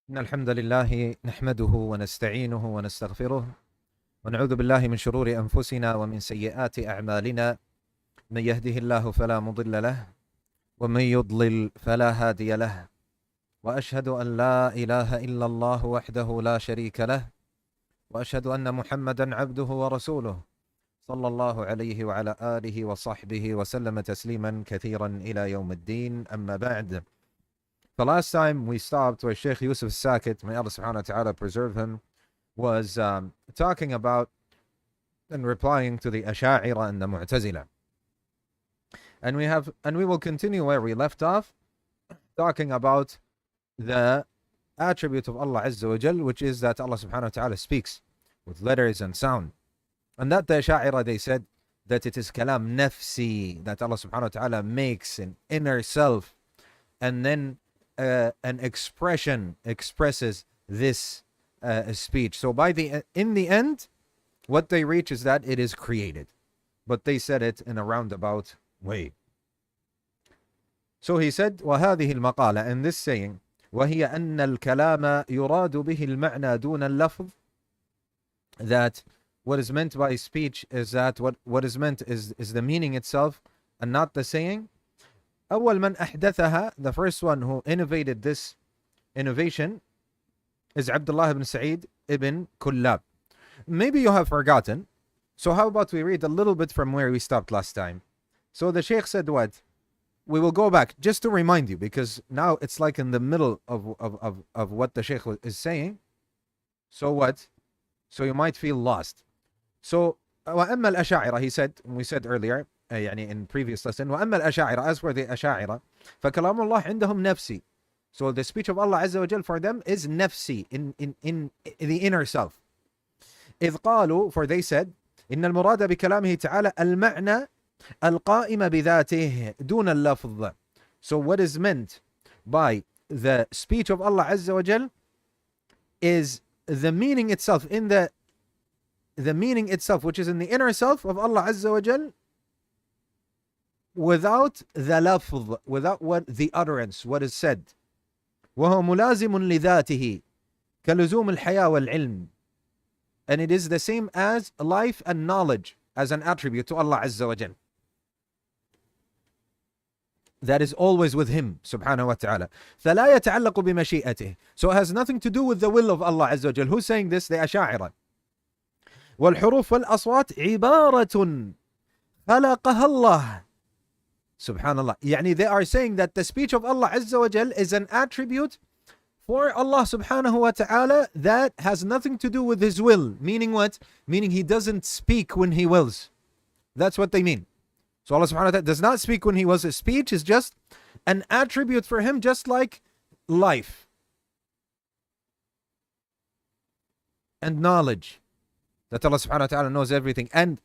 إن الحمد لله نحمده ونستعينه ونستغفره ونعوذ بالله من شرور أنفسنا ومن سيئات أعمالنا. من يهده الله فلا مضل له ومن يضلل فلا هادي له، وأشهد أن لا إله إلا الله وحده لا شريك له، وأشهد أن محمدا عبده ورسوله صلى الله عليه وعلى آله وصحبه وسلم تسليما كثيرا إلى يوم الدين. أما بعد. The last time we stopped where Sheikh Yusuf As-Saakit, may Allah subhanahu wa ta'ala preserve him, was talking about and replying to the Asha'ira and the Mu'tazila. And we will continue where we left off, talking about the attribute of Allah Azza wa Jal, which is that Allah subhanahu wa ta'ala speaks with letters and sound. And that the Asha'ira, they said that it is kalam nafsi, that Allah subhanahu wa ta'ala makes an inner self, and then an expression expresses this speech. So in the end, what they reach is that it is created, but they said it in a roundabout way. So he said, وهذه المقالة, and this saying, وهي أن الكلام يراد به المعنى دون اللفظ, that what is meant by speech is that what is meant is the meaning itself and not the saying. أول من أحدثها, the first one who innovated this innovation, is Abdullah ibn Sa'id ibn Kullab. Maybe you have forgotten, so how about we read a little bit from where we stopped last time. So the Sheikh said what? We will go back just to remind you, because now it's like in the middle of what the Sheikh is saying. So what? So you might feel lost. So وأما الأشاعرة, he said, we said earlier, يعني in previous lesson, وأما الأشاعرة, as for the Asha'ira, فكلام الله عندهم نفسي. So the speech of Allah Azza wa Jal for them is nafsi, in the inner self. إذ قالوا, for they said, إن المراد بكلامه تعالى المعنى القائم بذاته دون اللفظ. So what is meant by the speech of Allah Azza wa Jal is the meaning itself, in the meaning itself, which is in the inner self of Allah Azza wa Jal, without the lafz, without what the utterance, what is said. وهو ملازم لذاته كلزوم الحياة والعلم. And it is the same as life and knowledge, as an attribute to Allah Azza wa Jal. That is always with Him, subhanahu wa ta'ala. فلا يتعلق بمشيئته. So it has nothing to do with the will of Allah Azza wa Jal. Who's saying this? The Asha'ira. والحروف والأصوات عبارة خلقها الله. Subhanallah. Yani they are saying that the speech of Allah Azza wa Jal is an attribute for Allah subhanahu wa ta'ala that has nothing to do with His will. Meaning what? Meaning He doesn't speak when He wills. That's what they mean. So Allah subhanahu wa ta'ala does not speak when He wills. His speech is just an attribute for Him, just like life and knowledge. That Allah subhanahu wa ta'ala knows everything. And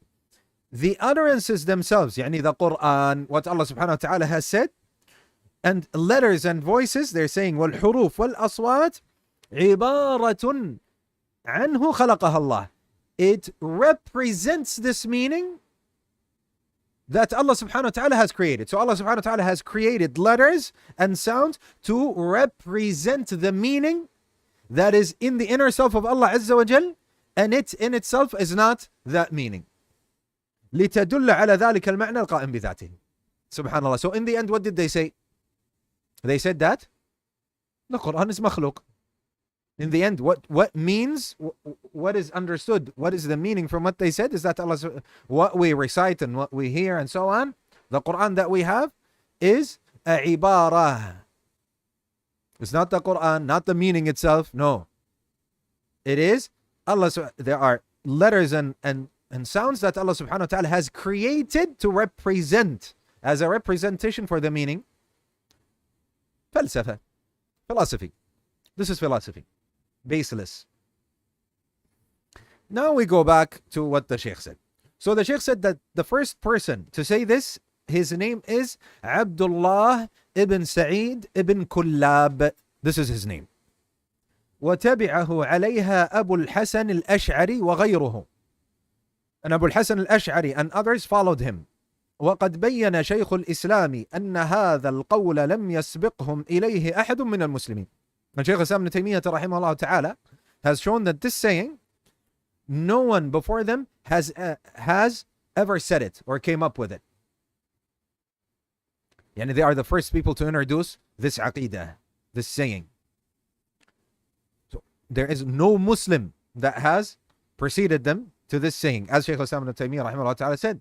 the utterances themselves, يعني the Quran, what Allah subhanahu wa ta'ala has said, and letters and voices, they're saying والحروف والأصوات عبارة عنه خلقها الله. It represents this meaning that Allah subhanahu wa ta'ala has created. So Allah subhanahu wa ta'ala has created letters and sound to represent the meaning that is in the inner self of Allah Azza wa Jal, and it in itself is not that meaning. لتدل على ذلك المعنى القائم بذاته. Subhanallah. So in the end, what did they say? They said that the Quran is makhluk. In the end, what means, what is understood, what is the meaning from what they said is that Allah, what we recite and what we hear and so on, the Quran that we have is a ibarah. It's not the Quran, not the meaning itself. No. It is Allah. There are letters and sounds that Allah subhanahu wa ta'ala has created to represent, as a representation for the meaning. Falsafa. Philosophy. This is philosophy. Baseless. Now we go back to what the Sheikh said. So the Sheikh said that the first person to say this, his name is Abdullah ibn Sa'id ibn Kullab. This is his name. وتبعه عليها أبو الحسن الأشعري وغيره. And Abu al-Hasan al-Ash'ari and others followed him. وقد بين شيخ الإسلام أن هذا القول لم يسبقهم إليه أحد من المسلمين. And Sheikh Islam Ibn Taymiyyah rahimahullah ta'ala has shown that this saying, no one before them has ever said it or came up with it. Yani they are the first people to introduce this aqidah, this saying. So there is no Muslim that has preceded them to this saying, as Sheikh Islam Ibn Taymiyyah rahimahullah ta'ala said,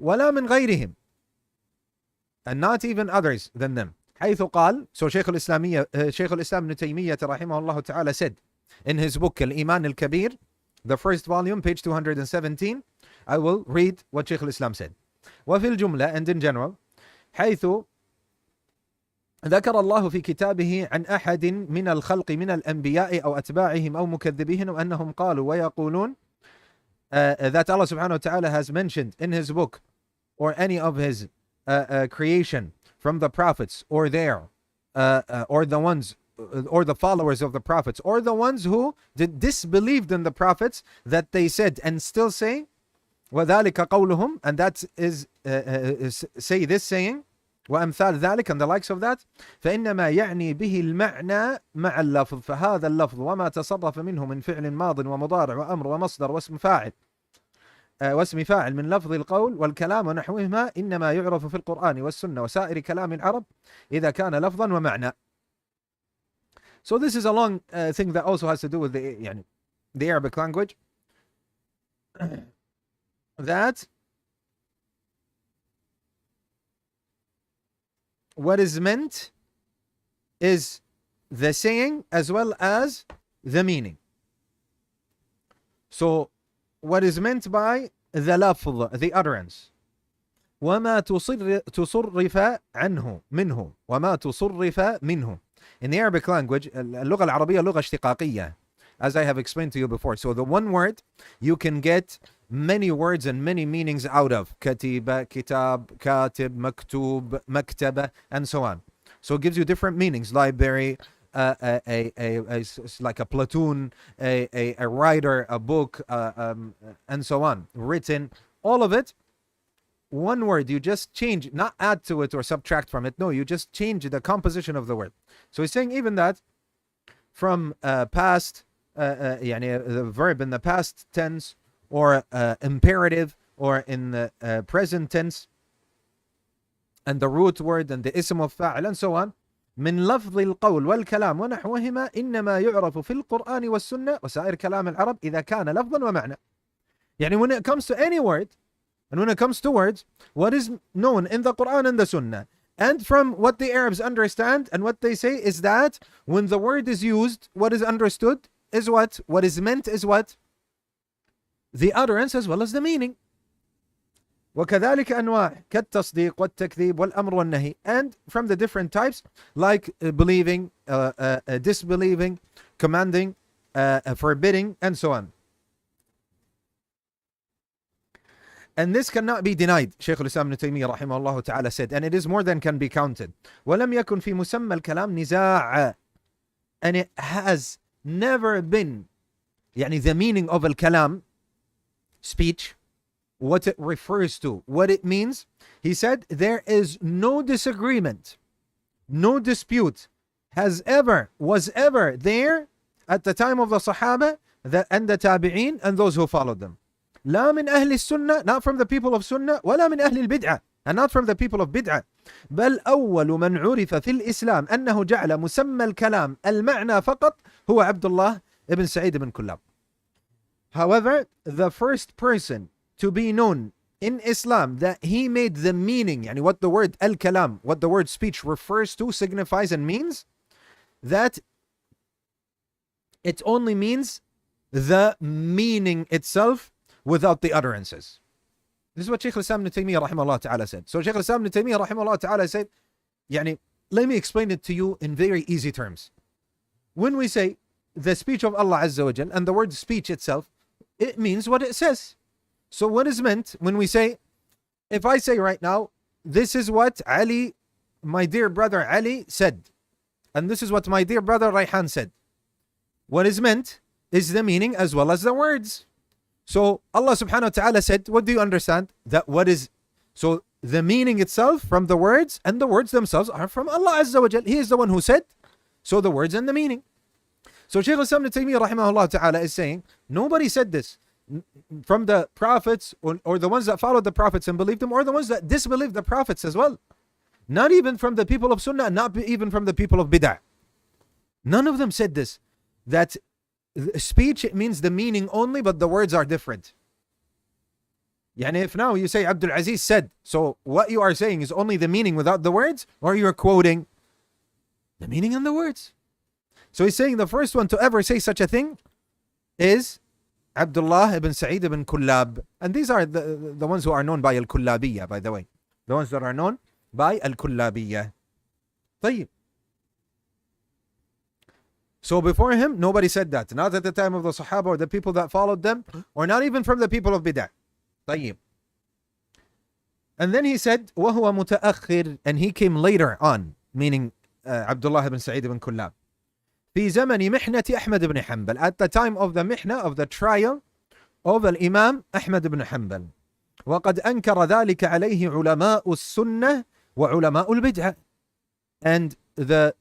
وَلَا مِنْ غَيْرِهِمْ, and not even others than them. حيث قال, so Sheikh al-Islam Ibn Taymiyyah rahimahullah ta'ala said in his book Al-Iman al-Kabir, the first volume, page 217, I will read what Sheikh al-Islam said. وفي الجملة, and in general, حيث ذكر الله في كتابه عن أحد من الخلق من الأنبياء أو أتباعهم أو مكذبيهم أنهم قالوا ويقولون, that Allah subhanahu wa ta'ala has mentioned in his book or any of his creation from the prophets or or the ones or the followers of the prophets or the ones who disbelieved in the prophets, that they said and still say, وَذَلِكَ قَوْلُهُم, and that is say this saying, وأمثال ذلك, and the likes of that, فإنما يعني به المعنى مع اللفظ، فهذا اللفظ وما تصرف منه من فعل ماض ومضارع وأمر ومصدر واسم فاعل من لفظ القول والكلام ونحوهما إنما يعرف في القرآن والسنة وسائر كلام العرب إذا كان لفظا ومعنى. So this is a long thing that also has to do with the Arabic language, that what is meant is the saying as well as the meaning. So what is meant by the lafz, the utterance, وما تصرف عنه منه وما تصرف منه. In the Arabic language, اللغة العربية لغة اشتقاقية, as I have explained to you before. So the one word you can get many words and many meanings out of. Katiba, kitab, katib, maktub, maktaba, and so on. So it gives you different meanings. Library, like a platoon, a writer, a book, and so on. Written, all of it. One word, you just change, not add to it or subtract from it. No, you just change the composition of the word. So he's saying even that from past, the verb in the past tense, or imperative, or in the present tense, and the root word and the ism of fa'il and so on. من لفظ القول والكلام ونحوهما إنما يعرف في القرآن والسنة وسائر كلام العرب إذا كان لفظا ومعنى. يعني when it comes to any word, and when it comes to words, what is known in the Quran and the Sunnah, and from what the Arabs understand and what they say, is that when the word is used, what is understood is what? What is meant is what? The utterance as well as the meaning. وكذلك أنواع كالتصديق والتكذيب والأمر والنهي. And from the different types, like believing, disbelieving, commanding, forbidding, and so on. And this cannot be denied, Sheikh al-Islam Ibn Taymiyyah rahimahullah ta'ala said, and it is more than can be counted. وَلَمْ يَكُنْ فِي مُسَمَّى الْكَلَامِ نِزَاعًا. And it has never been, the meaning of al-kalam, speech, what it refers to, what it means. He said there is no disagreement, no dispute was ever there at the time of the Sahaba and the Tabi'een and those who followed them. لا من أهل السنة, not from the people of Sunnah, ولا من أهل البدعة, and not from the people of Bid'ah. بل أول من عرف في الإسلام أنه جعل مسمى الكلام المعنى فقط هو عبد الله ibn Sa'id ibn Kullab. However, the first person to be known in Islam that he made the meaning, what the word al-kalam, what the word speech refers to, signifies and means, that it only means the meaning itself without the utterances. This is what Sheikh al-Islam Ibn Taymiyyah rahimahullah ta'ala said. So Sheikh al-Islam Ibn Taymiyyah rahimahullah ta'ala said, let me explain it to you in very easy terms. When we say the speech of Allah Azza wa Jal, and the word speech itself, it means what it says. So what is meant when we say, if I say right now, this is what Ali, my dear brother Ali said, and this is what my dear brother Rayhan said, what is meant is the meaning as well as the words. So Allah subhanahu wa ta'ala said, what do you understand? That what is, so the meaning itself from the words, and the words themselves are from Allah Azza wa Jal. He is the one who said, so the words and the meaning. So Sheikh al-Islam ibn Taymiyyah rahimahullah ta'ala is saying, nobody said this from the prophets or the ones that followed the prophets and believed them, or the ones that disbelieved the prophets as well. Not even from the people of Sunnah, not even from the people of Bid'ah. None of them said this, that speech, it means the meaning only, but the words are different. Yani if now you say AbdulAziz said, so what you are saying is only the meaning without the words, or you're quoting the meaning and the words. So he's saying the first one to ever say such a thing is Abdullah ibn Sa'id ibn Kullab. And these are the ones who are known by al-Kullabiyya, by the way. The ones that are known by al-Kullabiyya. طيب. So before him, nobody said that. Not at the time of the Sahaba or the people that followed them, or not even from the people of Bid'ah. طيب. And then he said, وَهُوَ مُتَأَخِّرٌ, and he came later on, meaning Abdullah ibn Sa'id ibn Kullab. في زمن محنة أحمد بن حنبل, at the time of the mihna, of the trial of Imam Ahmad ibn Hanbal. وقد أنكر ذلك عليه علماء السنة وعلماء البدعة. And the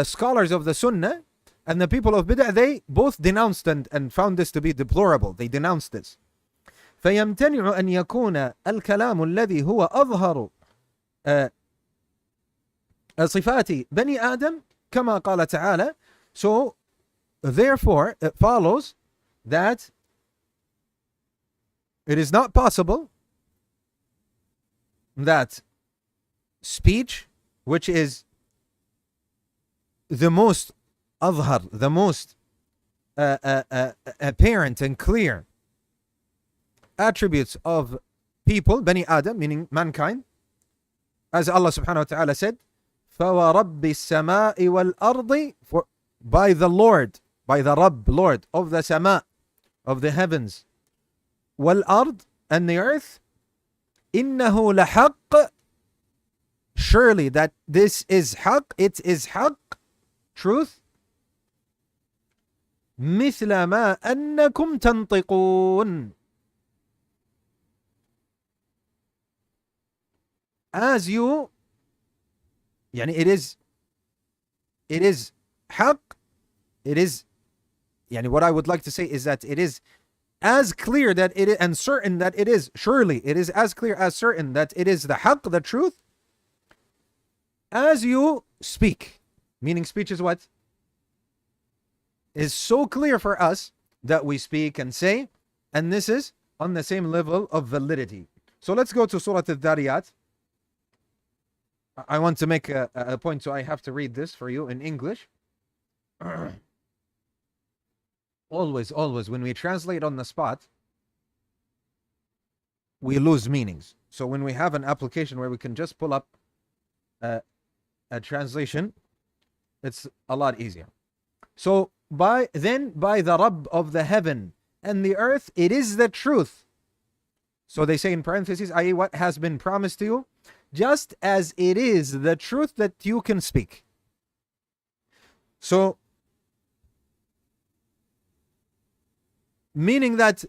scholars of the Sunnah and the people of Bid'ah, they both denounced and found this to be deplorable. They denounced this. فيمتنع أن يكون الكلام الذي هو أظهر صفات بني آدم كما قال تعالى. So therefore it follows that it is not possible that speech, which is the most أظهر, the most apparent and clear attributes of people, Bani Adam, meaning mankind, as Allah subhanahu wa ta'ala said, فَوَرَبِّ السَّمَاءِ وَالْأَرْضِ, for by the Lord, by the Rabb, Lord of the Sama, of the heavens, وَالْأَرْض, and the earth, إِنَّهُ لَحَقٌّ, surely that this is haqq, it is haqq, truth, مثل ما أنكم تنطقون, as you, يعني it is haqq, it is, يعني what I would like to say is that it is as clear that it is, and certain that it is, surely it is as clear as certain that it is the haqq, the truth, as you speak. Meaning speech is what? Is so clear for us that we speak and say, and this is on the same level of validity. So let's go to Surah Al-Dhariyat. I want to make a point, so I have to read this for you in English. Always, when we translate on the spot, we lose meanings. So when we have an application where we can just pull up a translation, it's a lot easier. So by the Rabb of the heaven and the earth, it is the truth. So they say in parentheses, i.e. what has been promised to you, just as it is the truth that you can speak. So, meaning that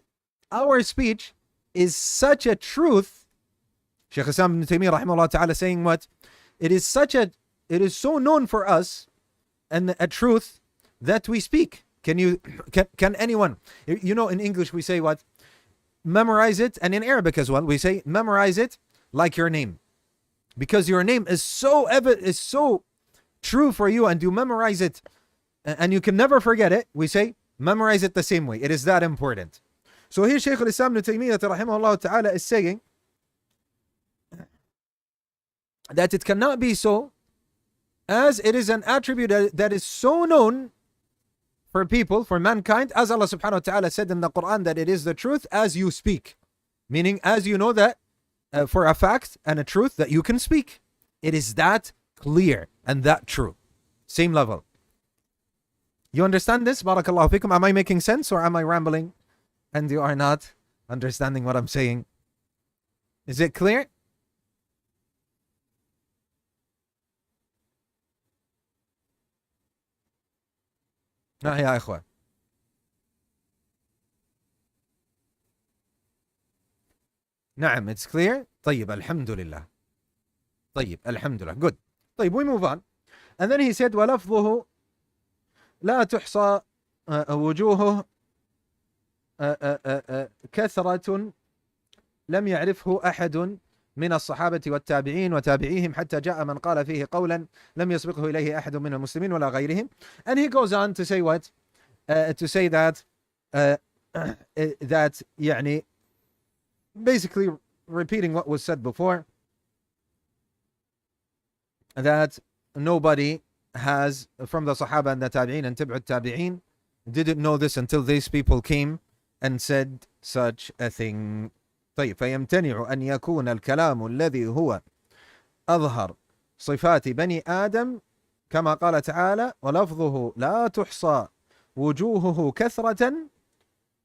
our speech is such a truth. Sheikh Islam ibn Taymiyyah rahimahullah ta'ala saying what? It is so known for us and a truth that we speak. Can anyone, you know, in English we say what? Memorize it, and in Arabic as well, we say memorize it like your name. Because your name is so true for you, and you memorize it and you can never forget it, we say memorize it the same way. It is that important. So here Shaykh al-Islam ibn Taymiyyah rahimahullah ta'ala is saying that it cannot be so, as it is an attribute that is so known for people, for mankind, as Allah subhanahu wa ta'ala said in the Quran that it is the truth as you speak. Meaning as you know that for a fact and a truth that you can speak. It is that clear and that true. Same level. You understand this? Barakallahu fikum. Am I making sense or am I rambling and you are not understanding what I'm saying? Is it clear? يا إخوان. نعم, it's clear. طيب, alhamdulillah. طيب, alhamdulillah. Good. طيب, we move on. And then he said, وَلَفْظُهُ لَا تُحْصَى وجوهه كثرة لم يعرفه أحد من الصحابة والتابعين وتابعيهم حتى جاء من قال فيه قولا لم يسبقه إليه أحد من المسلمين ولا غيرهم. And he goes on to say what? To say that that يعني basically repeating what was said before, that nobody has from the Sahaba and the Tabi'een and Tib'ut Tabi'een didn't know this until these people came and said such a thing. طيب فيمتنع أن يكون الكلام الذي هو أظهر صفات بني آدم كما قال تعالى ولفظه لا تحصى وجوهه كثرة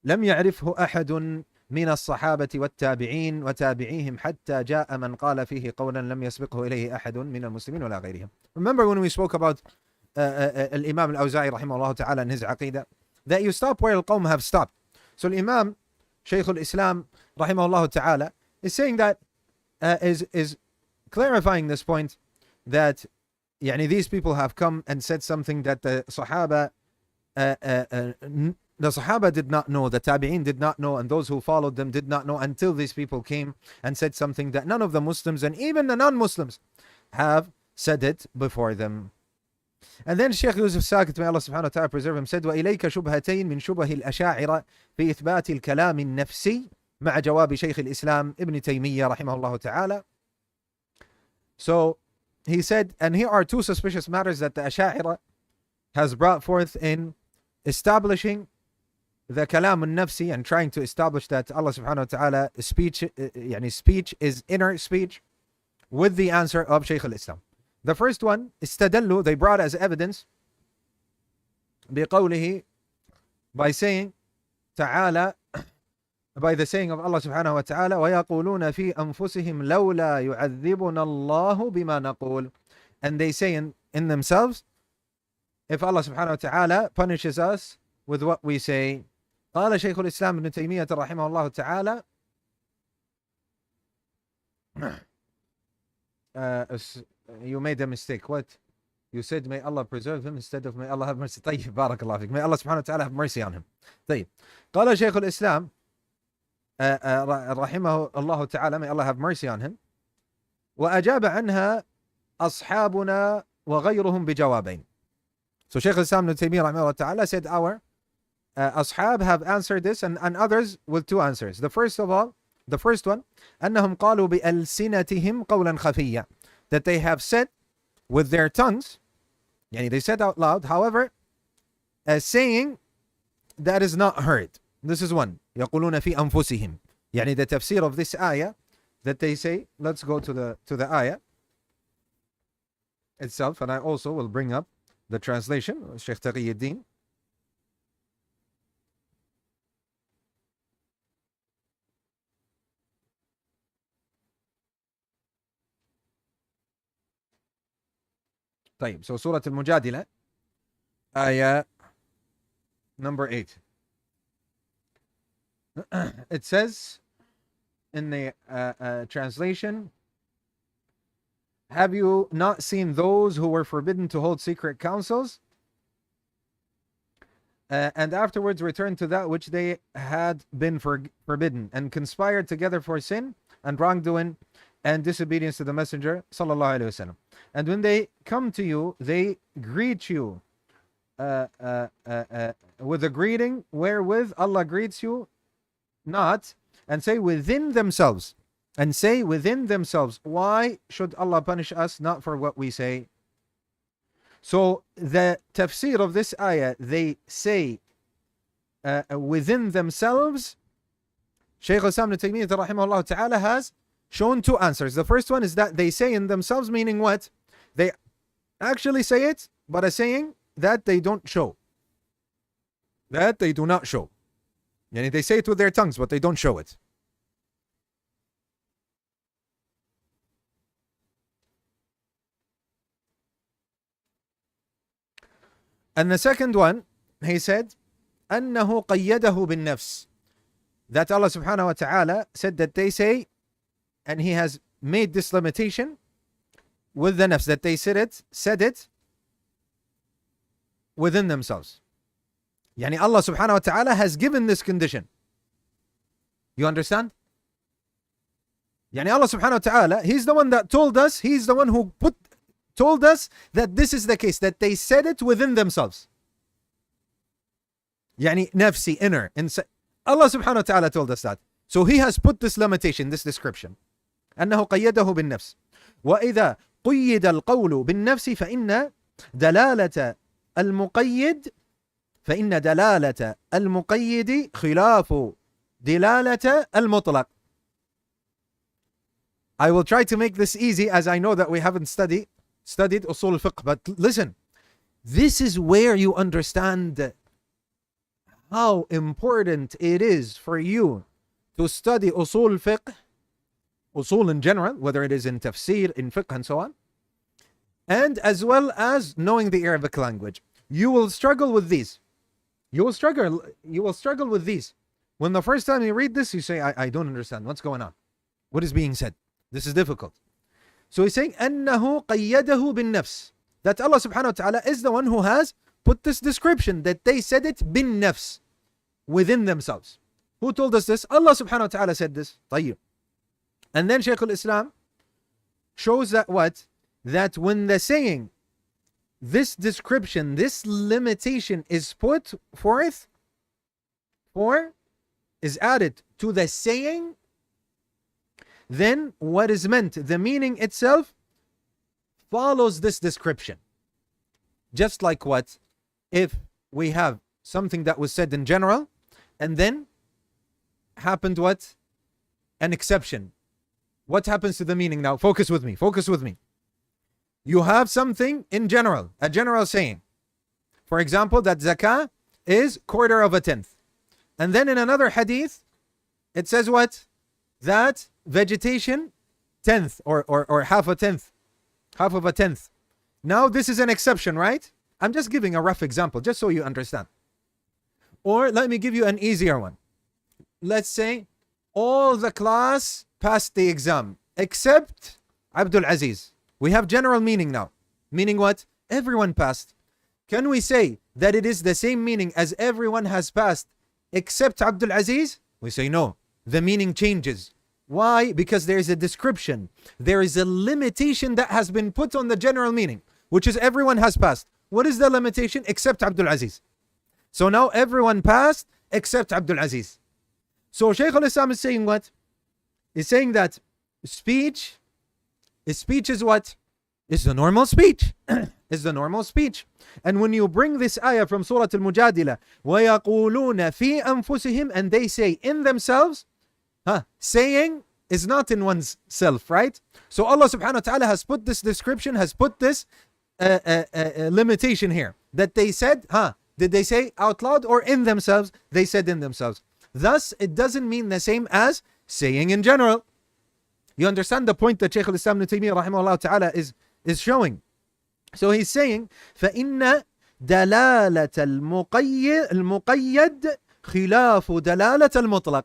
لم يعرفه أحد من الصحابة والتابعين وتابعيهم حتى جاء من قال فيه قولا لم يسبقه إليه أحد من المسلمين ولا غيرهم. Remember when we spoke about Imam al-Awza'i rahimahullah ta'ala and his aqidah, that you stop where al-Qawm have stopped. So Imam Sheikh al-Islam rahimahullah ta'ala is saying that is clarifying this point, that يعني these people have come and said something that the Sahaba did not know, the Tabi'een did not know, and those who followed them did not know until these people came and said something that none of the Muslims and even the non-Muslims have said it before them. And then Sheikh Yusuf As-Saakit, may Allah subhanahu wa ta'ala preserve him, said وإليك شبهتين من شبه الأشاعرة في إثبات الكلام النفسي مع جواب شيخ الإسلام ابن تيمية رحمه الله تعالى. So he said, and here are two suspicious matters that the Asha'ira has brought forth in establishing the kalam al-nafsi and trying to establish that Allah subhanahu wa ta'ala speech is inner speech with the answer of Shaykh al-Islam. The first one, istadallu, they brought as evidence بقوله, by saying ta'ala, by the saying of Allah subhanahu wa ta'ala وَيَقُولُونَ فِي أَنفُسِهِمْ لَوْلَا يُعَذِّبُنَا اللَّهُ بِمَا نَقُولُ. And they say in themselves, if Allah subhanahu wa ta'ala punishes us with what we say. قال شيخ الإسلام ابن تيمية رحمه الله تعالى you made a mistake. What? You said may Allah preserve him instead of may Allah have mercy. طيب بارك الله فيك. May Allah subhanahu wa ta'ala have mercy on him. طيب قال شيخ الإسلام رحمه الله تعالى, may Allah have mercy on him, وأجاب عنها أصحابنا وغيرهم بجوابين. So Sheikh al-Islam ibn Taymiyyah rahimahullah ta'ala said our ashab have answered this and others with two answers. The first one, أنهم قالوا بألسنتهم قولا خفيا, that they have said with their tongues, يعني they said out loud, however, as saying that is not heard. This is one. يقولون في أنفسهم. يعني the tafsir of this ayah that they say, let's go to the ayah itself, and I also will bring up the translation, Sheikh Taqiyuddin. طيب, so Surah Al-Mujadila, ayah number 8. It says in the translation, have you not seen those who were forbidden to hold secret councils and afterwards returned to that which they had been forbidden and conspired together for sin and wrongdoing and disobedience to the Messenger sallallahu alaihi wasallam? And when they come to you, they greet you with a greeting wherewith Allah greets you not, and say within themselves, why should Allah punish us not for what we say? So the tafsir of this ayah, they say within themselves, Shaykh al-Islam ibn Taymiyyah rahimahullah ta'ala has shown two answers. The first one is that they say in themselves, meaning what? They actually say it, but a saying that they don't show. That they do not show. Yani they say it with their tongues, but they don't show it. And the second one, he said, أنه قيده بالنفس. That Allah subhanahu wa ta'ala said that they say, and He has made this limitation with the nafs, that they said it within themselves. Yani Allah subhanahu wa ta'ala has given this condition. You understand? Yani Allah subhanahu wa ta'ala, He's the one that told us, He's the one who told us that this is the case, that they said it within themselves. Yani nafsi, inner, inside. Allah subhanahu wa ta'ala told us that. So He has put this limitation, this description. أنه قيده بالنفس. وإذا قيد القول بالنفس فإن دلالة المقيد خلاف دلالة المطلق. I will try to make this easy, as I know that we haven't studied usul al-fiqh, but listen, this is where you understand how important it is for you to study usul al-fiqh, usul in general, whether it is in tafsir, in fiqh and so on, and as well as knowing the Arabic language. You will struggle with these. You will struggle with these. When the first time you read this, you say, I don't understand. What's going on? What is being said? This is difficult. So he's saying, أنه قيده بالنفس. That Allah subhanahu wa ta'ala is the one who has put this description, that they said it بالنفس, within themselves. Who told us this? Allah subhanahu wa ta'ala said this. طيب. And then Sheikh al-Islam shows that what? That when the saying, this description, this limitation is put forth, is added to the saying, then what is meant, the meaning itself, follows this description. Just like what? If we have something that was said in general, and then happened what? An exception. What happens to the meaning now? Focus with me. You have something in general, a general saying. For example, that zakah is 1/4. And then in another hadith, it says what? That vegetation, 1/10 or half a tenth. Now this is an exception, right? I'm just giving a rough example, just so you understand. Or let me give you an easier one. Let's say all the class passed the exam, except AbdulAziz. We have general meaning now. Meaning what? Everyone passed. Can we say that it is the same meaning as everyone has passed except AbdulAziz? We say no. The meaning changes. Why? Because there is a description. There is a limitation that has been put on the general meaning, which is everyone has passed. What is the limitation? Except AbdulAziz. So now everyone passed except AbdulAziz. So Sheikh al-Islam is saying what? He's saying that speech is what? Is the normal speech. Is the normal speech. And when you bring this ayah from Surah Al-Mujadila, وَيَقُولُونَ فِي أَنفُسِهِمْ, and they say in themselves, saying is not in one's self, right? So Allah subhanahu wa ta'ala has put this description, has put this limitation here, that they said, did they say out loud or in themselves? They said in themselves. Thus, it doesn't mean the same as saying in general. You understand the point that Shaykh al-Islam ibn Taymiyyah rahimahullah ta'ala is showing. So he's saying, فَإِنَّ دَلَالَةَ الْمُقَيَّدِ خِلَافُ دَلَالَةَ الْمُطْلَقِ.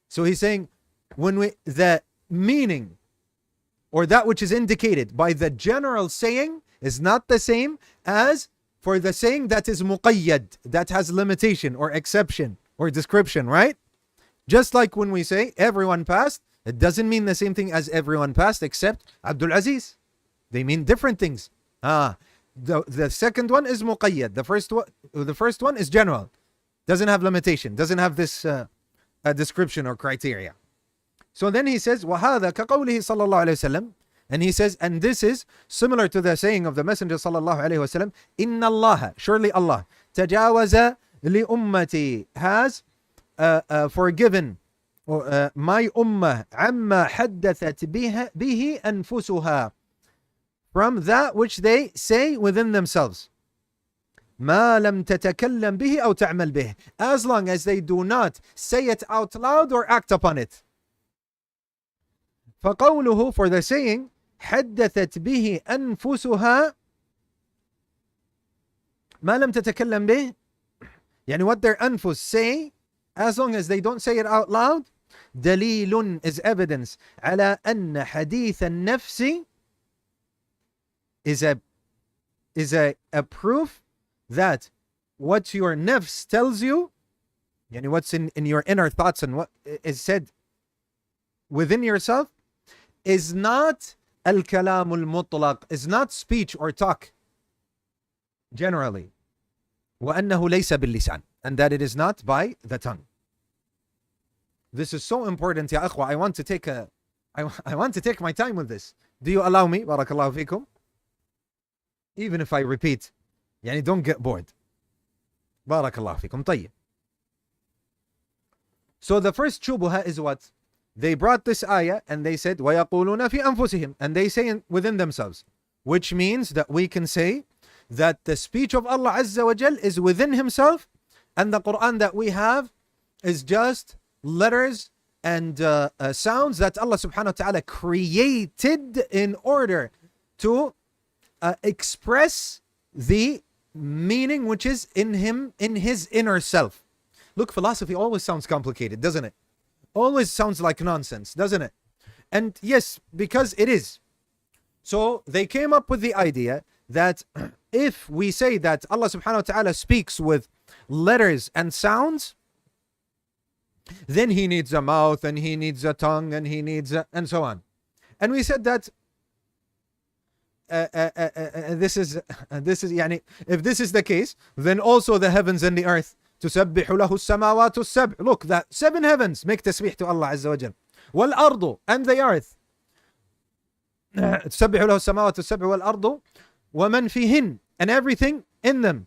So he's saying, the meaning or that which is indicated by the general saying is not the same as for the saying that is muqayyad, that has limitation or exception or description, right? Just like when we say everyone passed, it doesn't mean the same thing as everyone passed except AbdulAziz. They mean different things. The second one is muqayyad. The first one is general. Doesn't have limitation. Doesn't have this description or criteria. So then he says, وَهَذَا كَقَوْلِهِ صَلَّى اللَّهُ عَلَيْهِ وسلم. And he says, and this is similar to the saying of the Messenger sallallahu alaihi wasallam, إِنَّ اللَّهَ, surely Allah, تَجَاوَزَ لِأُمَّتِي, has forgiven my ummah عَمَّا حَدَّثَتْ بِهِ أَنفُسُهَا, from that which they say within themselves. مَا لَمْ تَتَكَلَّمْ بِهِ أَوْ تَعْمَلْ بِهِ, as long as they do not say it out loud or act upon it. فَقَوْلُهُ, for the saying, حَدَّثَتْ بِهِ أَنفُسُهَا مَا لَمْ تَتَكَلَّمْ بِهِ, يعني what their anfus say, as long as they don't say it out loud, دليل, is evidence, على أن حديث النفس, is a proof that what your nafs tells you, yani what's in your inner thoughts and what is said within yourself, is not al-kalam al-mutlaq, is not speech or talk generally. وَأَنَّهُ لَيْسَ بِاللِّسَانِ, and that it is not by the tongue. This is so important, ya akhwa. I want to take my time with this. Do you allow me? Barakallahu fikum. Even if I repeat, yani don't get bored. Barakallahu fikum. طيب. So the first shubuha is what? They brought this ayah and they said, وَيَقُولُونَ فِي أَنفُسِهِمْ, and they say within themselves, which means that we can say that the speech of Allah Azza wa Jal is within Himself, and the Quran that we have is just letters and sounds that Allah subhanahu wa ta'ala created in order to express the meaning which is in Him, in His inner self. Look, philosophy always sounds complicated, doesn't it? Always sounds like nonsense, doesn't it? And yes, because it is. So they came up with the idea that if we say that Allah subhanahu wa ta'ala speaks with letters and sounds, then He needs a mouth and He needs a tongue and He needs and so on. And we said that this is yani, if this is the case, then also the heavens and the earth, تسبح له السماوات السبع. Look, that 7 heavens make tasbih to Allah Azza wa Jal. والأرض, and the earth. تسبح له السماوات السبع والأرض ومن فيهن, and everything in them.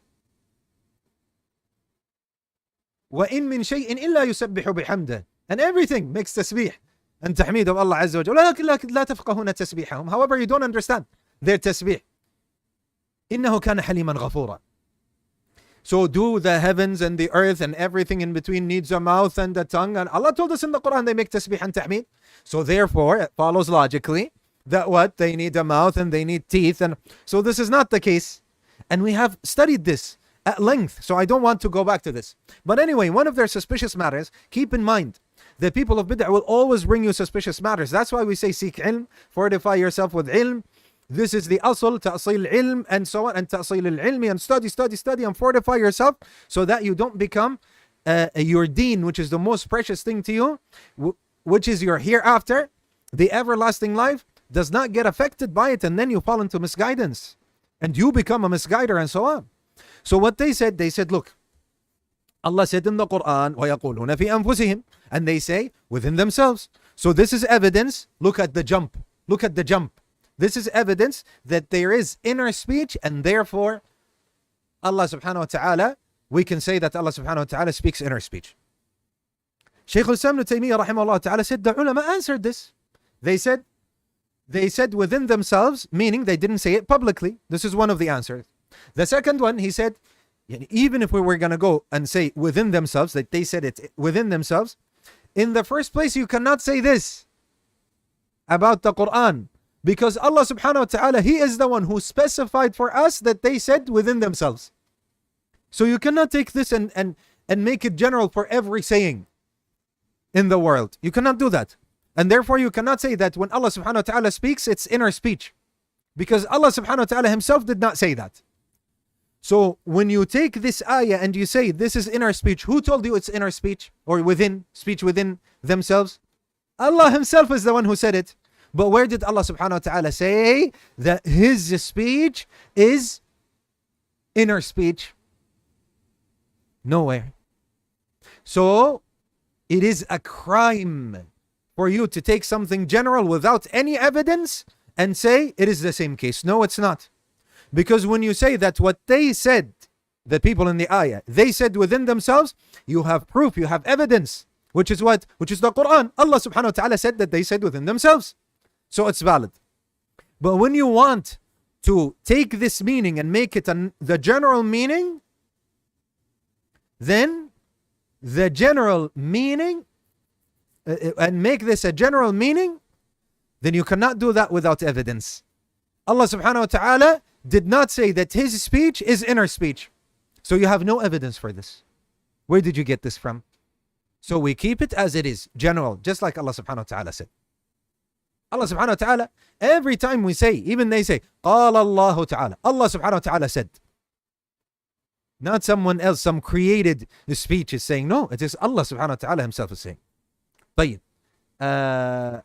وإن من شيء إلا يسبح بحمده, and everything makes tasbih and tahmid of Allah Azza wa Jal. ولكن لا تفقهون تسبيحهم. However, you don't understand their tasbih. إنه كان حليما غفورا. So do the heavens and the earth and everything in between needs a mouth and a tongue? And Allah told us in the Quran they make tasbih and tahmid. So therefore, it follows logically that what? They need a mouth and they need teeth. And so this is not the case. And we have studied this at length. So I don't want to go back to this. But anyway, one of their suspicious matters, keep in mind, the people of bid'ah will always bring you suspicious matters. That's why we say seek ilm, fortify yourself with ilm. This is the asl, ta'sil ilm, and so on, and ta'sil al-ilmi, and study, and fortify yourself so that you don't become your deen, which is the most precious thing to you, which is your hereafter, the everlasting life, does not get affected by it, and then you fall into misguidance, and you become a misguider, and so on. So what they said, look, Allah said in the Quran, وَيَقُولُونَ فِي أَنفُسِهِمْ, and they say within themselves. So this is evidence. Look at the jump. This is evidence that there is inner speech, and therefore Allah subhanahu wa ta'ala, we can say that Allah subhanahu wa ta'ala speaks inner speech. Sheikh al-Islam ibn Taymiyyah rahimahullah ta'ala said the ulama answered this. They said within themselves, meaning they didn't say it publicly. This is one of the answers. The second one, he said, even if we were going to go and say within themselves, that they said it within themselves, in the first place you cannot say this about the Quran. Because Allah subhanahu wa ta'ala, He is the one who specified for us that they said within themselves. So you cannot take this and make it general for every saying in the world. You cannot do that. And therefore you cannot say that when Allah subhanahu wa ta'ala speaks, it's inner speech. Because Allah subhanahu wa ta'ala Himself did not say that. So when you take this ayah and you say this is inner speech, who told you it's inner speech? Or speech within themselves? Allah Himself is the one who said it. But where did Allah subhanahu wa ta'ala say that His speech is inner speech? Nowhere. So it is a crime for you to take something general without any evidence and say it is the same case. No, it's not. Because when you say that what they said, the people in the ayah, they said within themselves, you have proof, you have evidence. Which is what? Which is the Quran. Allah subhanahu wa ta'ala said that they said within themselves. So it's valid. But when you want to take this meaning and make it the general meaning, then the general meaning, and make this a general meaning, then you cannot do that without evidence. Allah subhanahu wa ta'ala did not say that His speech is inner speech. So you have no evidence for this. Where did you get this from? So we keep it as it is, general, just like Allah subhanahu wa ta'ala said. Allah subhanahu wa ta'ala, every time we say, even they say, قال الله ta'ala, Allah subhanahu wa ta'ala said. Not someone else, some created speech is saying. No, it is Allah subhanahu wa ta'ala himself is saying. طيب. I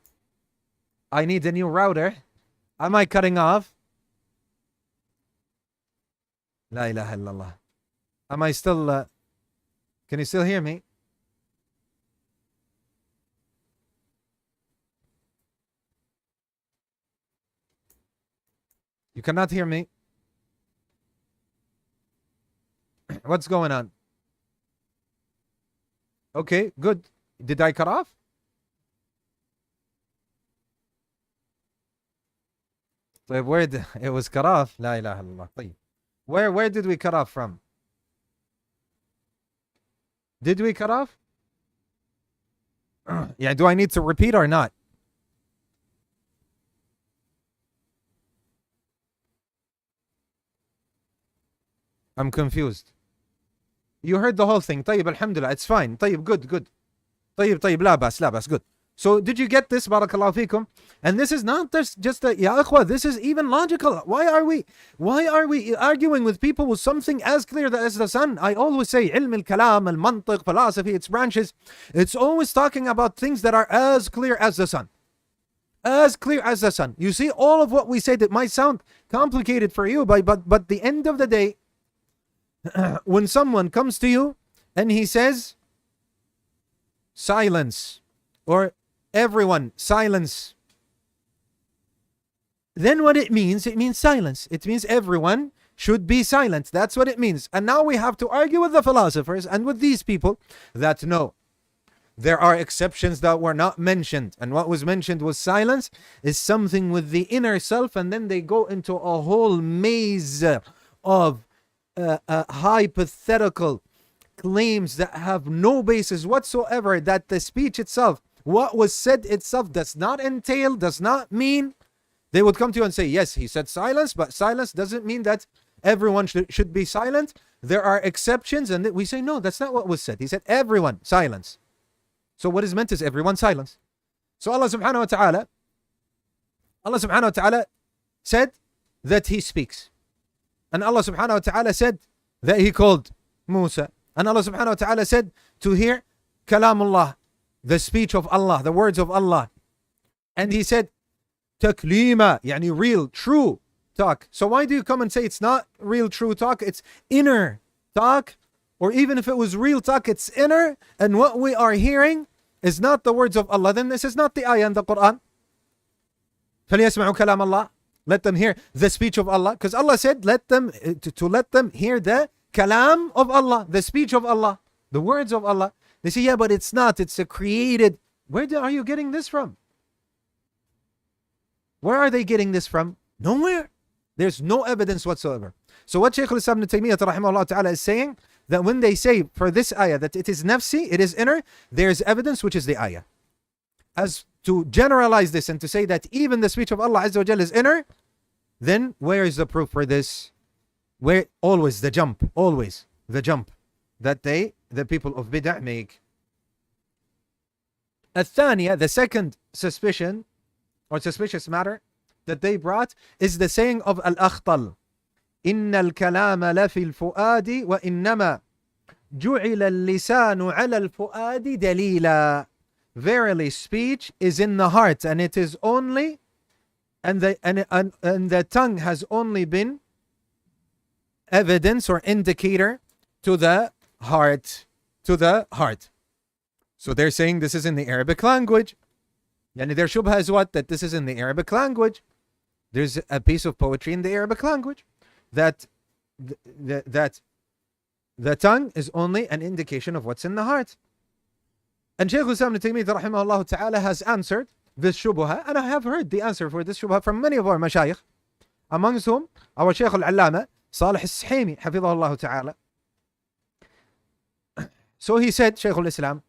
need a new router. Am I cutting off? La ilaha illallah. Am I still... can you still hear me? You cannot hear me? What's going on? Okay, good. Did I cut off? طيب, where it was cut off? La ilaha illallah. طيب. Where did we cut off from? Did we cut off? Yeah, do I need to repeat or not? I'm confused. You heard the whole thing. طيب, alhamdulillah, it's fine. طيب, good. طيب, لا بأس, good. So did you get this? Barakallahu fikum. And this is not just a, ya ikhwa, this is even logical. Why are we arguing with people with something as clear as the sun? I always say, ilm al-kalam, al-mantiq, philosophy, its branches, it's always talking about things that are as clear as the sun. As clear as the sun. You see, all of what we say that might sound complicated for you, but the end of the day, when someone comes to you and he says, silence, or everyone, silence, then what it means silence. It means everyone should be silent. That's what it means. And now we have to argue with the philosophers and with these people that no, there are exceptions that were not mentioned. And what was mentioned was silence, is something with the inner self. And then they go into a whole maze of hypothetical claims that have no basis whatsoever, that the speech itself, what was said itself, does not entail, does not mean. They would come to you and say, yes, he said silence, but silence doesn't mean that everyone should be silent. There are exceptions. And we say, no, that's not what was said. He said everyone silence. So what is meant is everyone silence. So Allah subhanahu wa ta'ala said that he speaks. And Allah subhanahu wa ta'ala said that he called Musa. And Allah subhanahu wa ta'ala said to hear kalamullah, the speech of Allah, the words of Allah. And he said taklima, yani real, true talk. So why do you come and say it's not real, true talk? It's inner talk. Or even if it was real talk, it's inner. And what we are hearing is not the words of Allah. Then this is not the ayah in the Quran. فَلْيَسْمَعُوا كَلَامَ اللَّهِ. Let them hear the speech of Allah. Because Allah said, let them hear the kalam of Allah, the speech of Allah, the words of Allah. They say, yeah, but it's not. It's a created. Where are you getting this from? Where are they getting this from? Nowhere. There's no evidence whatsoever. So what Sheikh al-Islam ibn Taymiyyah rahimahullah ta'ala is saying, that when they say for this ayah that it is nafsi, it is inner, there's evidence, which is the ayah. As to generalize this and to say that even the speech of Allah Azza wa Jalla is inner, then where is the proof for this? Where always the jump that the people of bid'ah make. الثانية, the second suspicion or suspicious matter that they brought is the saying of al-Akhtal. إن الكلام لفي الفؤاد وإنما جعل اللسان على الفؤاد دليلا. Verily, speech is in the heart, and it is only, and the tongue has only been evidence or indicator to the heart. So they're saying this is in the Arabic language. Yani their shubha is what? That this is in the Arabic language. There's a piece of poetry in the Arabic language that the tongue is only an indication of what's in the heart. And Shaykh al-Islam ibn Taymiyyah rahimahullah ta'ala has answered this shubha, and I have heard the answer for this shubha from many of our mashayikh, amongst whom our Shaykh al-Allama Salih al-Suhaimi hafidhahullah ta'ala. So he said, Shaykh al-Islam,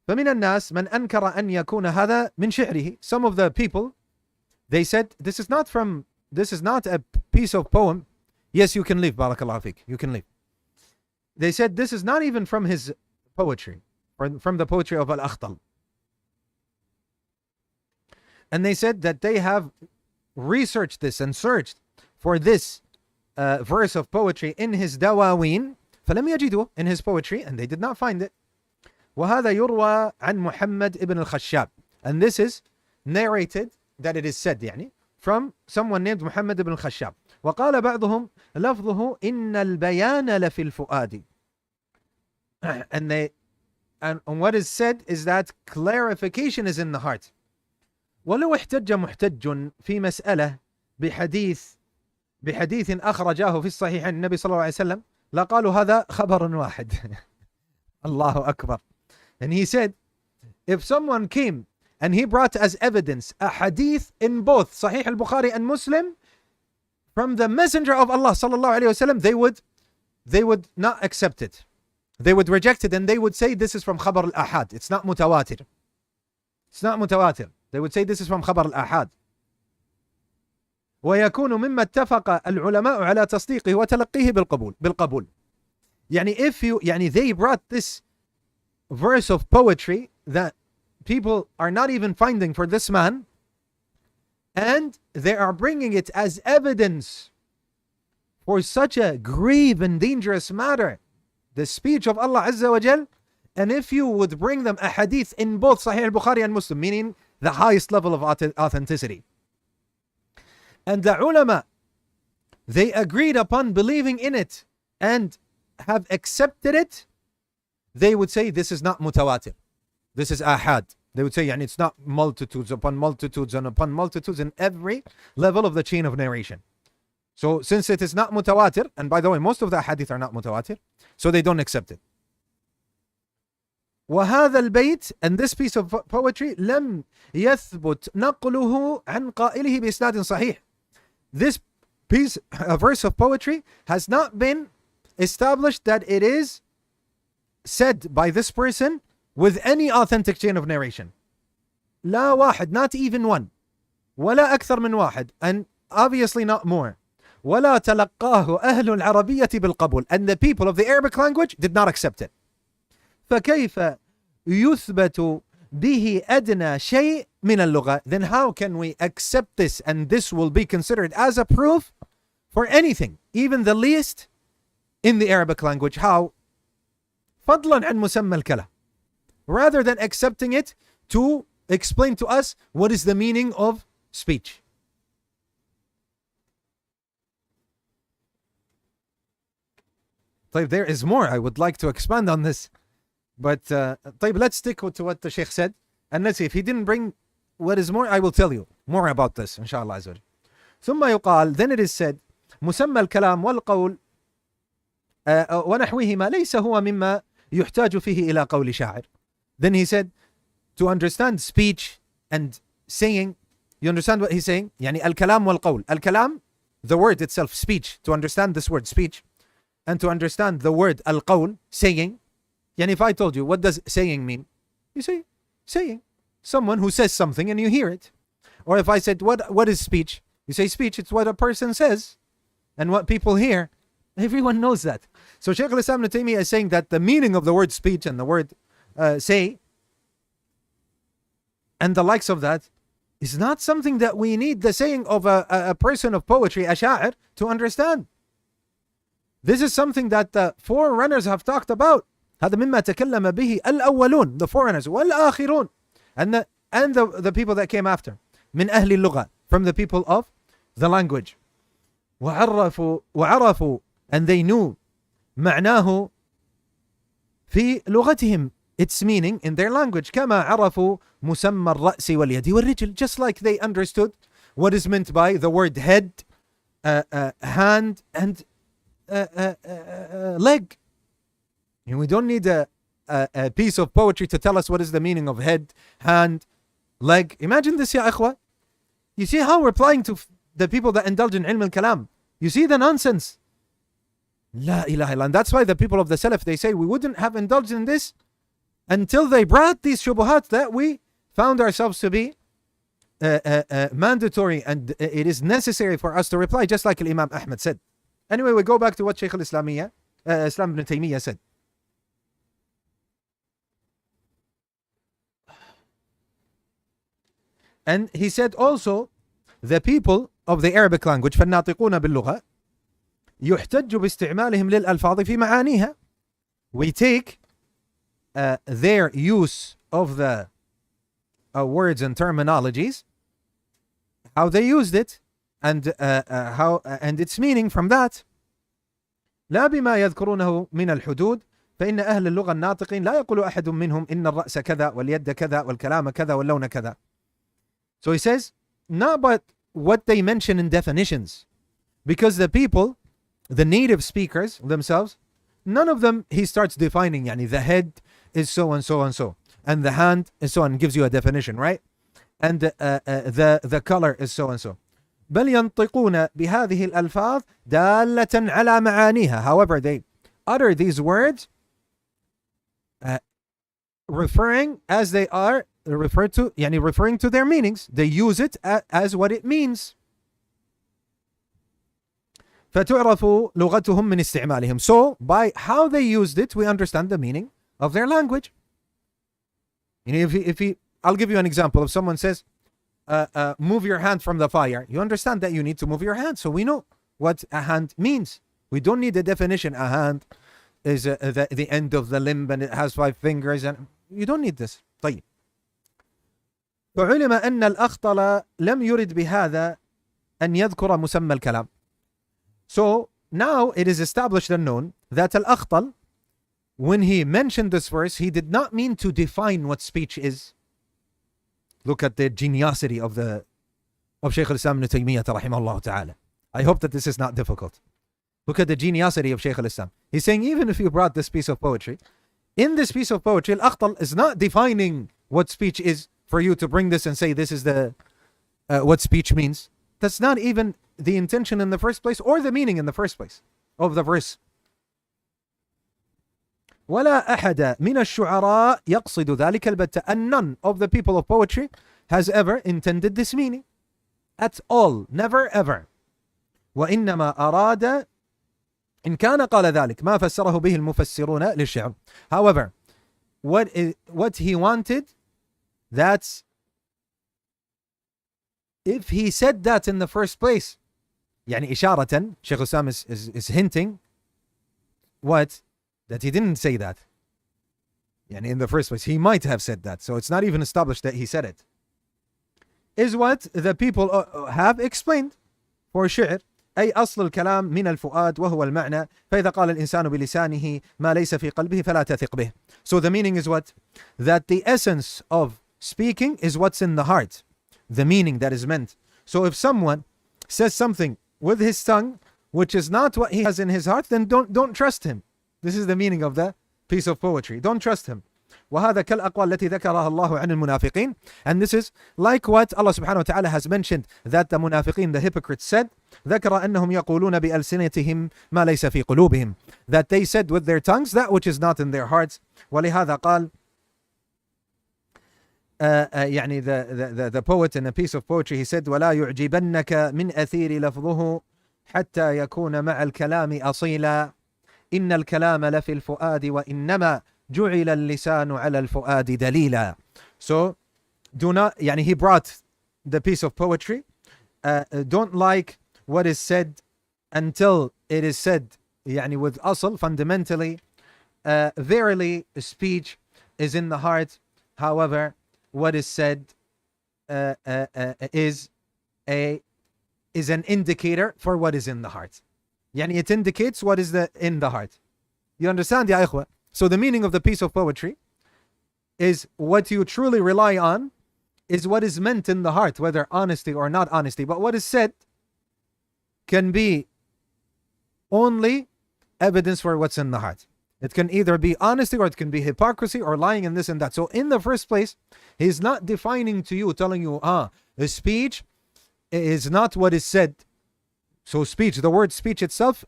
فَمِنَ النَّاسِ مَنْ أَنْكَرَ أَنْ يَكُونَ هَذَا مِنْ شِعْرِهِ. Some of the people, they said, this is not a piece of poem. Yes, you can leave, barakallahu fik. You can leave. They said this is not even from his poetry, or from the poetry of al-Akhtal. And they said that they have researched this and searched for this verse of poetry in his dawaween. فلم يجدوه in his poetry, and they did not find it. وهذا يروى عن محمد ابن الخشاب, and this is narrated, that it is said يعني, from someone named Muhammad ibn al-Khashab. وقال بعضهم لفظه إن البيان لفي الفؤاد. And what is said is that clarification is in the heart. ولو احتج محتج في مسألة بحديث أخرجاه في الصحيحين النبي صلى الله عليه وسلم لقالوا هذا خبر واحد. الله أكبر. And he said, if someone came and he brought as evidence a hadith in both Sahih al-Bukhari and Muslim from the Messenger of Allah sallallahu alayhi wasallam, they would not accept it. They would reject it, and they would say this is from Khabar al-Ahad. It's not mutawatir. It's not mutawatir. They would say this is from Khabar al-Ahad. ويكون مما اتفق العلماء على تصديقه وتلقيه بالقبول. يعني they brought this verse of poetry that people are not even finding for this man, and they are bringing it as evidence for such a grave and dangerous matter, the speech of Allah Azza wa Jal. And if you would bring them a hadith in both Sahih al-Bukhari and Muslim, meaning the highest level of authenticity, and the ulama, they agreed upon believing in it and have accepted it, they would say this is not mutawatir, this is ahad. They would say it's not multitudes upon multitudes and upon multitudes in every level of the chain of narration. So since it is not mutawatir, and by the way, most of the hadith are not mutawatir, so they don't accept it. وهذا البيت, and this piece of poetry, لم يثبت نقله عن قائله بإسناد صحيح. This piece, a verse of poetry, has not been established that it is said by this person with any authentic chain of narration. لا واحد, not even one. ولا أكثر من واحد, and obviously not more. ولا تلقاه أهل العربية بالقبول, and the people of the Arabic language did not accept it. فكيف يثبت به أدنى شيء من اللغة? Then how can we accept this and this will be considered as a proof for anything, even the least in the Arabic language? How? فضلا عن مسمى الكلام, rather than accepting it to explain to us what is the meaning of speech. There is more. I would like to expand on this, but let's stick to what the Sheikh said, and let's see, if he didn't bring what is more, I will tell you more about this inshallah azza. ثم يقال, then it is said, مسمى الكلام والقول ونحوهما ليس هو مما يحتاج فيه إلى قول شاعر. Then he said, to understand speech and saying, you understand what he's saying? يعني الكلام والقول. الكلام, the word itself, speech. To understand this word, speech, and to understand the word al-qawl, saying. Yani if I told you, what does saying mean? You say, saying. Someone who says something and you hear it. Or if I said, what is speech? You say speech, it's what a person says and what people hear. Everyone knows that. So Sheikh al-Islam Ibn Taymiyyah is saying that the meaning of the word speech and the word say and the likes of that is not something that we need the saying of a person of poetry, a sha'ir, to understand. This is something that the forerunners have talked about. هذا مما تكلم به الأولون, the foreigners, والآخرون, and the people that came after, من أهل اللغة, from the people of the language. وعرفوا, and they knew معناه في لغتهم, its meaning in their language. كما عرفوا مسمى الرأس واليد والرجل, just like they understood what is meant by the word head, hand, and leg. And we don't need a piece of poetry to tell us what is the meaning of head, hand, leg. Imagine this, ya ikhwa. You see how we're replying to the people that indulge in ilm al-kalam. You see the nonsense. La ilaha illallah. And that's why the people of the Salaf, they say we wouldn't have indulged in this until they brought these shubuhat that we found ourselves to be mandatory, and it is necessary for us to reply, just like Imam Ahmad said. Anyway, we go back to what Sheikh al-Islam Ibn Taymiyyah said. And he said also, the people of the Arabic language, فَالنَّاطِقُونَ بِاللُّغَةِ, يحتج باستعمالهم للألفاظ في معانيها. We take their use of the words and terminologies, how they used it, and its meaning from that. لا بما يذكرونه من الحدود، فإن أهل اللغة الناطقين لا يقول أحد منهم إن الرأس كذا واليد كذا والكلام كذا واللون كذا. So he says, not but what they mention in definitions, because the people, the native speakers themselves, none of them he starts defining. يعني the head is so and so and so, and the hand is so, and gives you a definition, right? And the color is so and so. بل ينطقون بهذه الألفاظ دالة على معانيها. However, they utter these words referring as they are referred to, يعني referring to their meanings. They use it as what it means. فتعرف لغتهم من استعمالهم. So by how they used it, we understand the meaning of their language. You know, if I'll give you an example. If someone says, move your hand from the fire, you understand that you need to move your hand. So we know what a hand means. We don't need a definition. A hand is the end of the limb and it has 5 fingers, and you don't need this. طيب. فعلم أن الأخطل لم يرد بهذا أن يذكر مسمى الكلام. So now it is established and known that al-Akhtal, when he mentioned this verse, he did not mean to define what speech is. Look at the geniosity of Sheikh al-Islam ibn Taymiyyah rahimahullah ta'ala. I hope that this is not difficult. Look at the geniosity of Sheikh al-Islam. He's saying, even if you brought this piece of poetry, in this piece of poetry, al-Akhtal is not defining what speech is for you to bring this and say this is the what speech means. That's not even the intention in the first place, or the meaning in the first place of the verse. ولا أحد من الشعراء يقصد ذلك البتة. And none of the people of poetry has ever intended this meaning at all. Never ever. وإنما أراد إن كان قال ذلك ما فسره به المفسرون للشعر. However, what he wanted, that's if he said that in the first place, يعني إشارة, Sheikh Islam is hinting what? That he didn't say that. يعني in the first place, he might have said that. So it's not even established that he said it. Is what the people have explained for شعر. أي أصل الكلام من الفؤاد وهو المعنى، فإذا قال الإنسان بلسانه ما ليس في قلبه فلا تثق به. So the meaning is what? That the essence of speaking is what's in the heart. The meaning that is meant. So if someone says something with his tongue which is not what he has in his heart, then don't trust him. This is the meaning of the piece of poetry. Don't trust him. وهذا كالأقوال التي ذكرها الله عن المنافقين. And this is like what Allah subhanahu wa ta'ala has mentioned that the munafiqeen, the hypocrites, said. ذكر أنهم يقولون بألسنتهم ما ليس في قلوبهم. That they said with their tongues that which is not in their hearts. ولهذا قال يعني the poet in a piece of poetry, he said ولا يعجبنك من أثير لفظه حتى يكون مع الكلام أصيلا إن الكلام لفي الفؤاد وإنما جعل اللسان على الفؤاد دليلا. So do not, يعني he brought the piece of poetry, don't like what is said until it is said يعني with asl, fundamentally. Verily speech is in the heart, however what is said is an indicator for what is in the heart. يعني it indicates what is in the heart. You understand, ya ikhwa? So the meaning of the piece of poetry is what you truly rely on is what is meant in the heart, whether honesty or not honesty. But what is said can be only evidence for what's in the heart. It can either be honesty or it can be hypocrisy or lying and this and that. So in the first place, he's not defining to you, telling you, the speech is not what is said. So speech, the word speech itself,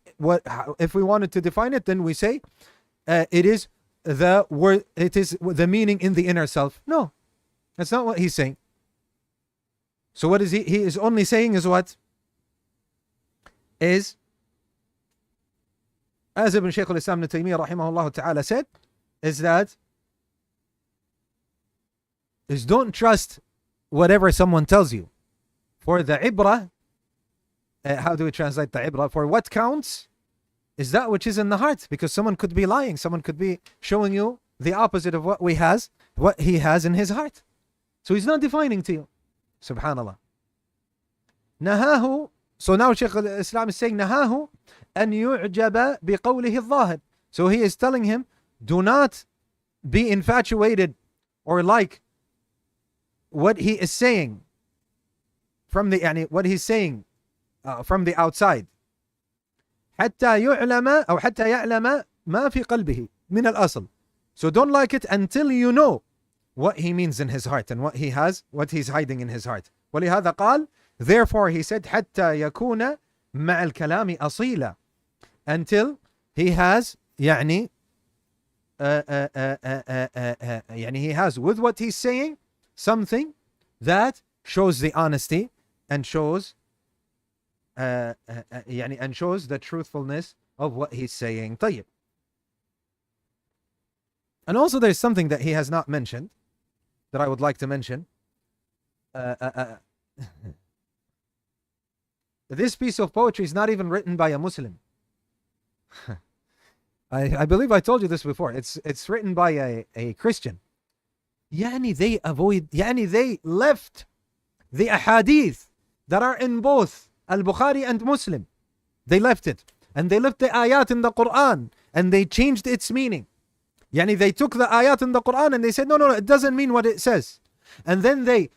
if we wanted to define it, then we say it is the word, it is the meaning in the inner self. No, that's not what he's saying. So what is he is only saying is what? Is, as Ibn Shaykh al-Islam ibn Taymiyyah rahimahullah ta'ala said, is that don't trust whatever someone tells you. For the ibrah, how do we translate the ibrah? For what counts is that which is in the heart, because someone could be lying, someone could be showing you the opposite of what he has in his heart. So he's not defining to you. Subhanallah. Nahahu. So now Sheikh al-Islam is saying, Nahahu an yu'jaba biqawlihi al-zahir. So he is telling him, do not be infatuated or like what he is saying from the, what he's saying from the outside. حتى يعلم أو حتى يعلم ما في قلبه من الأصل. So don't like it until you know what he means in his heart and what he's hiding in his heart. ولهذا قال, therefore he said, حتى يكون مع الكلام أصيلا, until he has يعني he has with what he's saying something that shows the honesty and shows and shows the truthfulness of what he's saying. طيب. And also there's something that he has not mentioned that I would like to mention. This piece of poetry is not even written by a Muslim. I believe I told you this before. It's written by a Christian. They left the ahadith that are in both al-Bukhari and Muslim. They left it. And they left the ayat in the Quran and they changed its meaning. They took the ayat in the Quran and they said, no, it doesn't mean what it says. And then they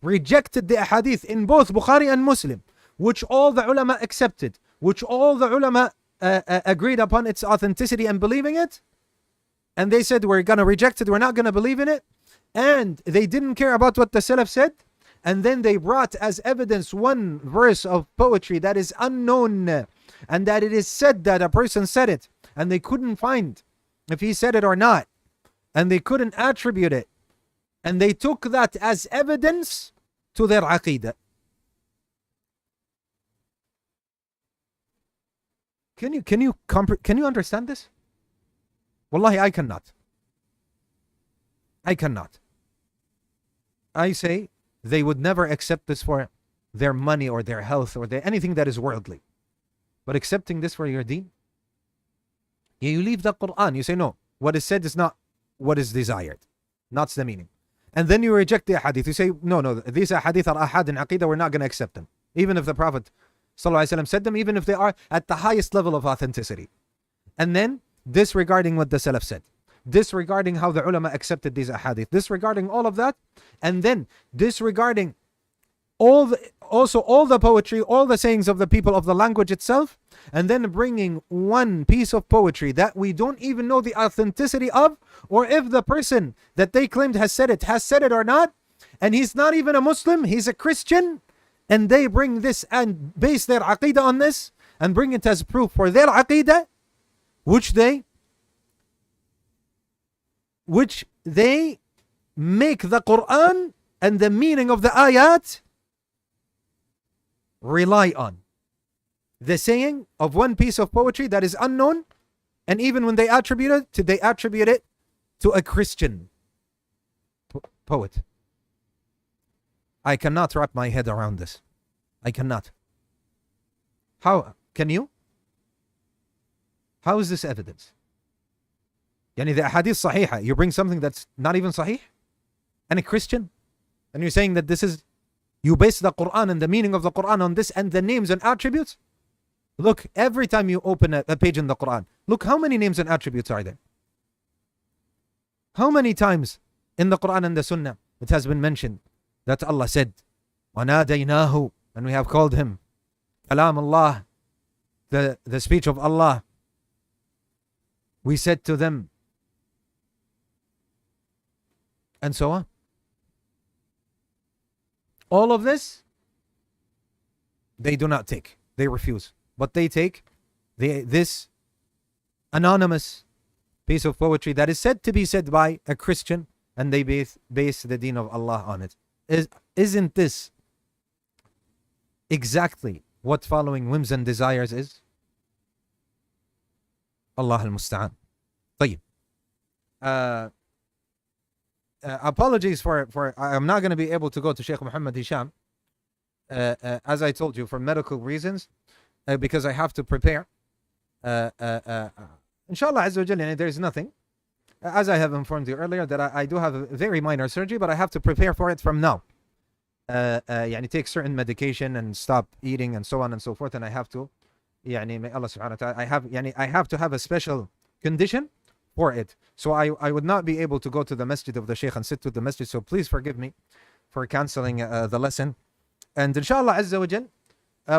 rejected the ahadith in both Bukhari and Muslim, which all the ulama accepted, which all the ulama agreed upon its authenticity and believing it. And they said, we're going to reject it, we're not going to believe in it. And they didn't care about what the Salaf said. And then they brought as evidence one verse of poetry that is unknown, and that it is said that a person said it, and they couldn't find if he said it or not, and they couldn't attribute it, and they took that as evidence to their aqidah. Can you understand this? Wallahi, I cannot. I say they would never accept this for their money or their health or anything that is worldly. But accepting this for your deen? You leave the Quran. You say, no, what is said is not what is desired. Not the meaning. And then you reject the hadith. You say, no, these hadith are ahad in aqidah, we're not going to accept them. Even if the Prophet ﷺ said them, even if they are at the highest level of authenticity. And then disregarding what the Salaf said. Disregarding how the ulama accepted these ahadith, disregarding all of that, and then disregarding all the poetry, all the sayings of the people of the language itself, and then bringing one piece of poetry that we don't even know the authenticity of, or if the person that they claimed has said it or not, and he's not even a Muslim, he's a Christian, and they bring this and base their aqidah on this, and bring it as proof for their aqidah, which they make the Quran and the meaning of the ayat rely on. The saying of one piece of poetry that is unknown, and even when they attribute it to a Christian poet. I cannot wrap my head around this. I cannot. How can you? How is this evidence? The ahadith sahiha, you bring something that's not even sahih, and a Christian, and you're saying that this is, you base the Quran and the meaning of the Quran on this and the names and attributes. Look, every time you open a page in the Quran, look how many names and attributes are there. How many times in the Quran and the Sunnah it has been mentioned that Allah said, وَنَادَيْنَاهُ, and we have called him, Kalam Allah, the speech of Allah. We said to them, and so on. All of this, they do not take. They refuse. But they take this anonymous piece of poetry that is said to be said by a Christian, and they base the deen of Allah on it. Isn't this exactly what following whims and desires is? Allah al-Musta'an. طيب. Apologies for I'm not going to be able to go to Sheikh Muhammad Hisham, as I told you, for medical reasons, because I have to prepare inshallah Azza wa Jal, there is nothing. As I have informed you earlier, that I do have a very minor surgery, but I have to prepare for it from now. Take certain medication and stop eating and so on and so forth, and I have to, may Allah subhanahu wa ta'ala, I have to have a special condition for it. So I would not be able to go to the masjid of the Sheikh and sit with the masjid, so please forgive me for cancelling the lesson. And inshallah Azza wa Jal,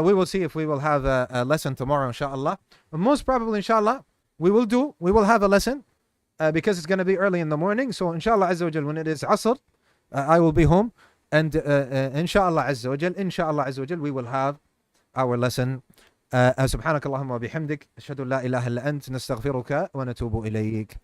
we will see if we will have a lesson tomorrow, inshallah. Most probably, inshallah, we will have a lesson, because it's going to be early in the morning. So inshallah Azza wa Jal, when it is Asr, I will be home. And inshallah Azza wa Jal, we will have our lesson. سبحانك اللهم وبحمدك أشهد أن لا إله إلا أنت نستغفرك ونتوب إليك.